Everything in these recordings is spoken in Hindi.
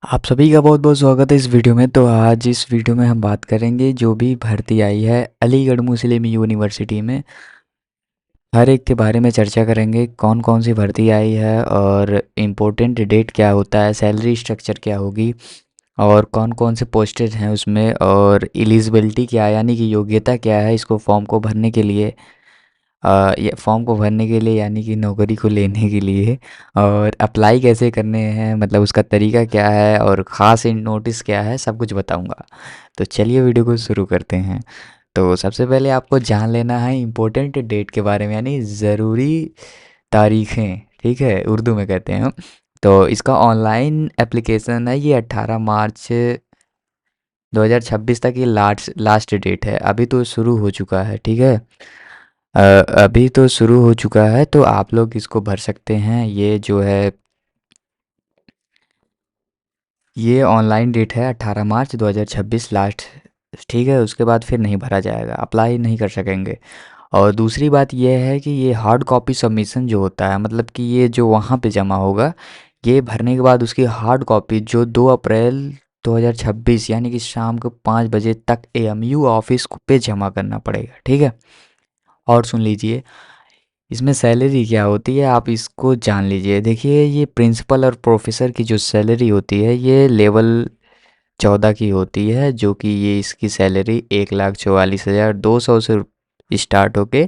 आप सभी का बहुत बहुत स्वागत है इस वीडियो में। तो आज इस वीडियो में हम बात करेंगे जो भी भर्ती आई है अलीगढ़ मुस्लिम यूनिवर्सिटी में, हर एक के बारे में चर्चा करेंगे। कौन कौन सी भर्ती आई है और इम्पोर्टेंट डेट क्या होता है, सैलरी स्ट्रक्चर क्या होगी और कौन कौन से पोस्टेज हैं उसमें, और एलिजिबिलिटी क्या है यानी कि योग्यता क्या है इसको फॉर्म को भरने के लिए। ये फॉर्म को भरने के लिए यानी कि नौकरी को लेने के लिए, और अप्लाई कैसे करने हैं, मतलब उसका तरीका क्या है और ख़ास इन नोटिस क्या है, सब कुछ बताऊंगा। तो चलिए वीडियो को शुरू करते हैं। तो सबसे पहले आपको जान लेना है इम्पोर्टेंट डेट के बारे में, यानी ज़रूरी तारीखें, ठीक है, उर्दू में कहते हैं हम। तो इसका ऑनलाइन एप्लीकेशन है, ये 18 मार्च 2026 तक ये लास्ट लास्ट डेट है। अभी तो शुरू हो चुका है, ठीक है। अ, अभी तो शुरू हो चुका है, तो आप लोग इसको भर सकते हैं। ये जो है ये ऑनलाइन डेट है 18 मार्च 2026 लास्ट, ठीक है। उसके बाद फिर नहीं भरा जाएगा, अप्लाई नहीं कर सकेंगे। और दूसरी बात यह है कि ये हार्ड कॉपी सबमिशन जो होता है, मतलब कि ये जो वहाँ पे जमा होगा, ये भरने के बाद उसकी हार्ड कॉपी जो 2 अप्रैल 2026 यानी कि शाम को 5 बजे तक एएमयू ऑफिस पे जमा करना पड़ेगा, ठीक है। और सुन लीजिए, इसमें सैलरी क्या होती है आप इसको जान लीजिए। देखिए, ये प्रिंसिपल और प्रोफेसर की जो सैलरी होती है ये लेवल 14 की होती है, जो कि ये इसकी सैलरी 1,44,200 से स्टार्ट होके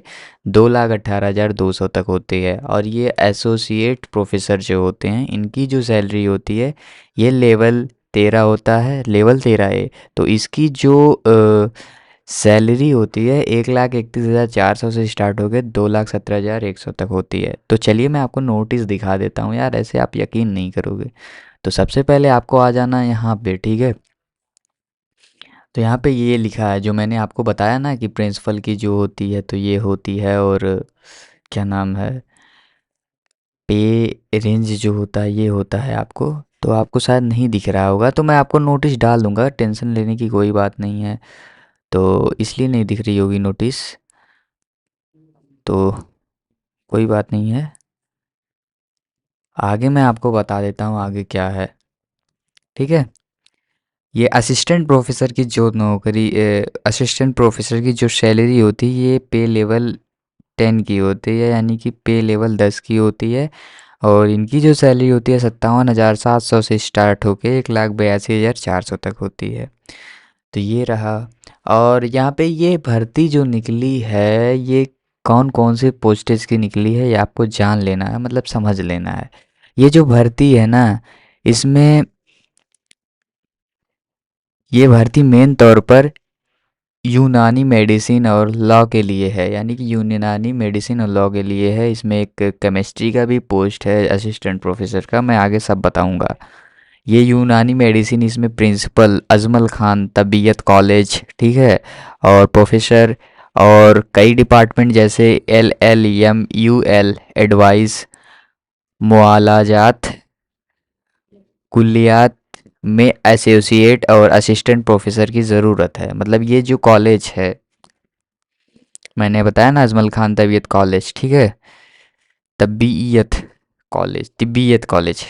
2,18,200 तक होती है। और ये एसोसिएट प्रोफेसर जो होते हैं इनकी जो सैलरी होती है ये लेवल 13 होता है, लेवल 13 है। तो इसकी जो सैलरी होती है 1,31,400 से स्टार्ट होकर 2,17,100 तक होती है। तो चलिए मैं आपको नोटिस दिखा देता हूँ यार, ऐसे आप यकीन नहीं करोगे। तो सबसे पहले आपको आ जाना है यहाँ पे, ठीक है। तो यहाँ पे ये लिखा है जो मैंने आपको बताया ना कि प्रिंसिपल की जो होती है तो ये होती है, और क्या नाम है, पे रेंज जो होता है ये होता है आपको। तो आपको शायद नहीं दिख रहा होगा, तो मैं आपको नोटिस डाल दूंगा, टेंशन लेने की कोई बात नहीं है। तो इसलिए नहीं दिख रही होगी नोटिस, तो कोई बात नहीं है। आगे मैं आपको बता देता हूँ आगे क्या है, ठीक है। ये असिस्टेंट प्रोफेसर की जो नौकरी, असिस्टेंट प्रोफेसर की जो सैलरी होती है ये पे लेवल 10 की होती है, यानी कि पे लेवल 10 की होती है। और इनकी जो सैलरी होती है 57,700 से स्टार्ट होके 1,82,400 तक होती है। तो ये रहा। और यहाँ पे ये भर्ती जो निकली है ये कौन कौन से पोस्टेज की निकली है ये आपको जान लेना है, मतलब समझ लेना है। ये जो भर्ती है ना, इसमें ये भर्ती मेन तौर पर यूनानी मेडिसिन और लॉ के लिए है, यानी कि यूनानी मेडिसिन और लॉ के लिए है। इसमें एक केमिस्ट्री का भी पोस्ट है असिस्टेंट प्रोफेसर का, मैं आगे सब बताऊंगा। ये यूनानी मेडिसिन, इसमें प्रिंसिपल अजमल खान तबीयत कॉलेज, ठीक है। और प्रोफेसर और कई डिपार्टमेंट जैसे LLMUL एडवाइस, मुआलाजात, कुल्लियात में एसोसिएट और असिस्टेंट प्रोफेसर की ज़रूरत है। मतलब ये जो कॉलेज है मैंने बताया ना, अजमल खान तबीयत कॉलेज, ठीक है, तबीयत कॉलेज, तिब्बियत कॉलेज,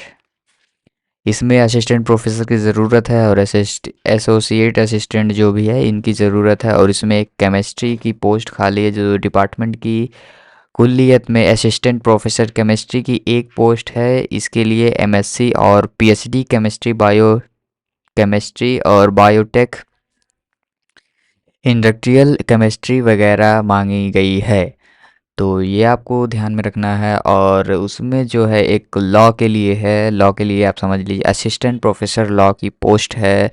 इसमें असिस्टेंट प्रोफेसर की ज़रूरत है और एसोसिएट असिस्टेंट जो भी है इनकी ज़रूरत है। और इसमें एक केमिस्ट्री की पोस्ट खाली है जो डिपार्टमेंट की कुल्लियत में असिस्टेंट प्रोफेसर केमिस्ट्री की एक पोस्ट है। इसके लिए MSc और PhD केमिस्ट्री, बायो केमिस्ट्री और बायोटेक, इंडस्ट्रियल केमिस्ट्री वगैरह मांगी गई है। तो ये आपको ध्यान में रखना है। और उसमें जो है एक लॉ के लिए है, लॉ के लिए आप समझ लीजिए असिस्टेंट प्रोफेसर लॉ की पोस्ट है।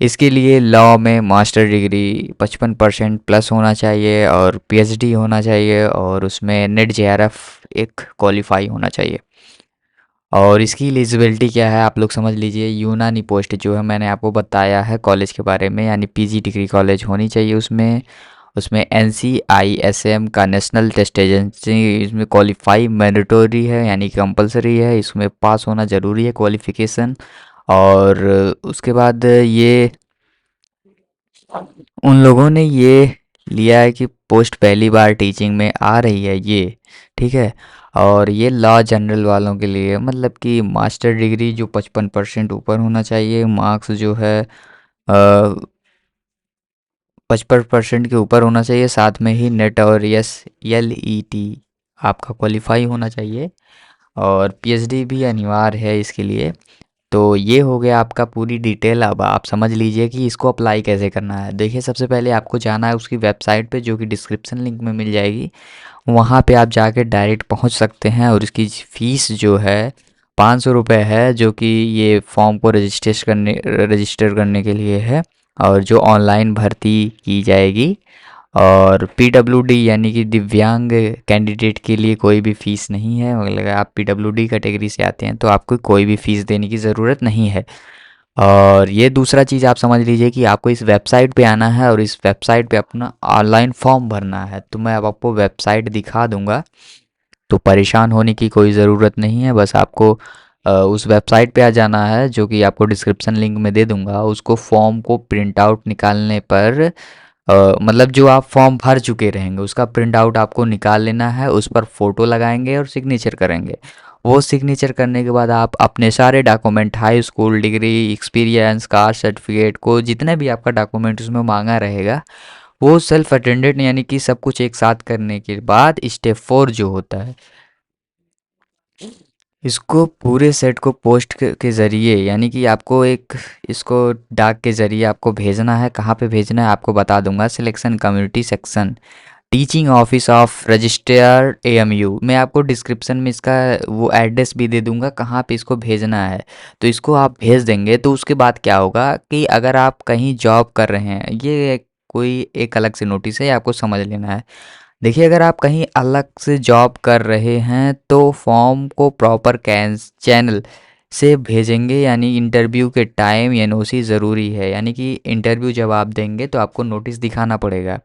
इसके लिए लॉ में मास्टर डिग्री 55% प्लस होना चाहिए और PhD होना चाहिए, और उसमें नेट JRF एक क्वालिफाई होना चाहिए। और इसकी एलिजिबिलिटी क्या है आप लोग समझ लीजिए। यूनानी पोस्ट जो है मैंने आपको बताया है कॉलेज के बारे में, यानी PG डिग्री कॉलेज होनी चाहिए उसमें। उसमें NCISM का नेशनल टेस्ट एजेंसी इसमें क्वालिफाई मैंडेटोरी है, यानी कंपलसरी है, इसमें पास होना ज़रूरी है क्वालिफिकेशन। और उसके बाद ये उन लोगों ने ये लिया है कि पोस्ट पहली बार टीचिंग में आ रही है ये, ठीक है। और ये लॉ जनरल वालों के लिए, मतलब कि मास्टर डिग्री जो 55% ऊपर होना चाहिए, मार्क्स जो है 55% के ऊपर होना चाहिए, साथ में ही नेट और LET आपका क्वालिफाई होना चाहिए, और पीएचडी भी अनिवार्य है इसके लिए। तो ये हो गया आपका पूरी डिटेल। अब आप समझ लीजिए कि इसको अप्लाई कैसे करना है। देखिए, सबसे पहले आपको जाना है उसकी वेबसाइट पे, जो कि डिस्क्रिप्शन लिंक में मिल जाएगी। वहाँ पे आप जाके डायरेक्ट पहुँच सकते हैं, और इसकी फ़ीस जो है 500 रुपये है, जो कि ये फॉर्म को रजिस्टर करने के लिए है, और जो ऑनलाइन भर्ती की जाएगी। और पीडब्ल्यूडी यानी कि दिव्यांग कैंडिडेट के लिए कोई भी फ़ीस नहीं है। अगर आप पीडब्ल्यूडी कैटेगरी से आते हैं तो आपको कोई भी फ़ीस देने की ज़रूरत नहीं है। और ये दूसरा चीज़ आप समझ लीजिए कि आपको इस वेबसाइट पे आना है, और इस वेबसाइट पे अपना ऑनलाइन फॉर्म भरना है। तो मैं अब आपको वेबसाइट दिखा दूंगा, तो परेशान होने की कोई ज़रूरत नहीं है। बस आपको उस वेबसाइट पे आ जाना है, जो कि आपको डिस्क्रिप्शन लिंक में दे दूंगा। उसको फॉर्म को प्रिंट आउट निकालने पर मतलब जो आप फॉर्म भर चुके रहेंगे उसका प्रिंट आउट आपको निकाल लेना है, उस पर फ़ोटो लगाएंगे और सिग्नेचर करेंगे। वो सिग्नेचर करने के बाद आप अपने सारे document, high school degree, experience, caste certificate को, जितने भी आपका डॉक्यूमेंट उसमें मांगा रहेगा, वो सेल्फ अटेंडेड यानी कि सब कुछ एक साथ करने के बाद स्टेप 4 जो होता है, इसको पूरे सेट को पोस्ट के ज़रिए, यानी कि आपको एक इसको डाक के ज़रिए आपको भेजना है। कहाँ पे भेजना है आपको बता दूंगा। Selection community section, teaching office of registrar AMU। मैं आपको डिस्क्रिप्शन में इसका वो एड्रेस भी दे दूंगा कहाँ पे इसको भेजना है। तो इसको आप भेज देंगे, तो उसके बाद क्या होगा कि अगर आप कहीं जॉब कर रहे हैं, ये कोई एक अलग से नोटिस है, ये आपको समझ लेना है। देखिए, अगर आप कहीं अलग से जॉब कर रहे हैं तो फॉर्म को प्रॉपर कैंस चैनल से भेजेंगे, यानी इंटरव्यू के टाइम NOC ज़रूरी है। यानी कि इंटरव्यू जब आप देंगे तो आपको नोटिस दिखाना पड़ेगा,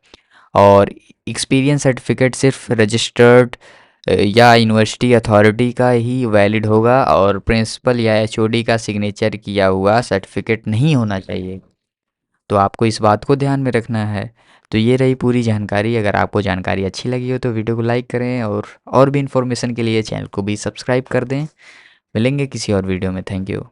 और एक्सपीरियंस सर्टिफिकेट सिर्फ रजिस्टर्ड या यूनिवर्सिटी अथॉरिटी का ही वैलिड होगा, और प्रिंसिपल या HOD का सिग्नेचर किया हुआ सर्टिफिकेट नहीं होना चाहिए। तो आपको इस बात को ध्यान में रखना है। तो ये रही पूरी जानकारी। अगर आपको जानकारी अच्छी लगी हो तो वीडियो को लाइक करें, और भी इन्फॉर्मेशन के लिए चैनल को भी सब्सक्राइब कर दें। मिलेंगे किसी और वीडियो में। Thank you.